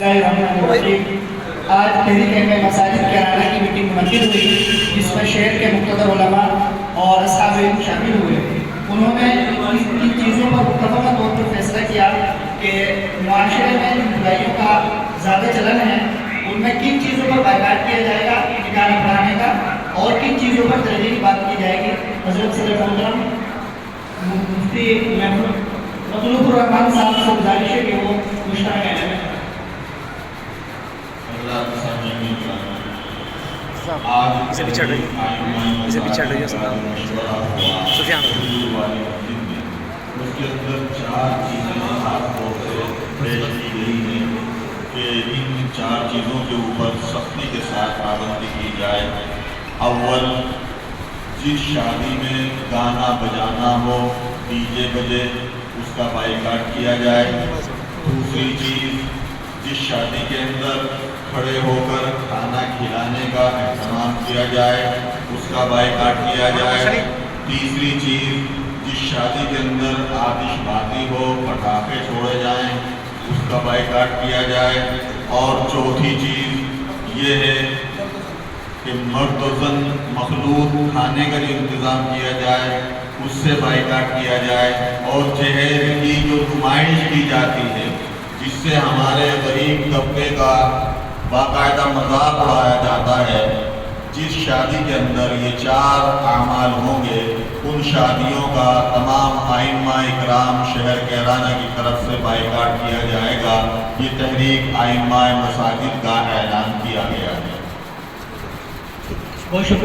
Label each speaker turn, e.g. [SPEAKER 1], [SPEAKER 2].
[SPEAKER 1] آج تحریک مساجد کیرالہ کی میٹنگ منعقد ہوئی جس میں شہر کے مقتدر علماء اور اصحاب علم شامل ہوئے۔ انہوں نے ان چیزوں پر متفقہ طور پر فیصلہ کیا کہ معاشرے میں جن برائیوں کا زیادہ چلن ہے ان میں کن چیزوں پر بائیکاٹ کیا جائے گا نکاح پڑھانے کا، اور کن چیزوں پر ترجیح بات کی جائے گی۔ حضرت صدر محترم مفتی مطلوب الرحمان صاحب سے گزارش ہے کہ وہ مشتمل ہے۔
[SPEAKER 2] اسے بھی چڑھ رہی ہے سفیان
[SPEAKER 3] اس کے اندر 4 چیزیں خاص طور سے پیش کی گئی ہیں کہ ان 4 چیزوں کے اوپر سختی کے ساتھ پابندی کی جائے۔ اول، جس شادی میں گانا بجانا ہو، ڈی جے بجے، اس کا بائیکاٹ کیا جائے۔ دوسری چیز، جس شادی کے اندر کھڑے ہو کر کھانا کھلانے کا اہتمام کیا جائے، اس کا بائیکاٹ کیا جائے۔ تیسری چیز، جس شادی کے اندر آتش بازی ہو، پٹاخے چھوڑے جائیں، اس کا بائیکاٹ کیا جائے۔ اور چوتھی چیز یہ ہے کہ مرد و زن مخلوط کھانے کا جو انتظام کیا جائے اس سے بائیکاٹ کیا جائے۔ اور جہیز کی جو نمائش کی جاتی ہے جس سے ہمارے غریب طبقے کا باقاعدہ مذاق اڑایا جاتا ہے، جس شادی کے اندر یہ 4 اعمال ہوں گے ان شادیوں کا تمام ائمہ اکرام شہر کیرالہ کی طرف سے بائیکاٹ کیا جائے گا۔ یہ تحریک ائمہ مساجد کا اعلان کیا گیا ہے۔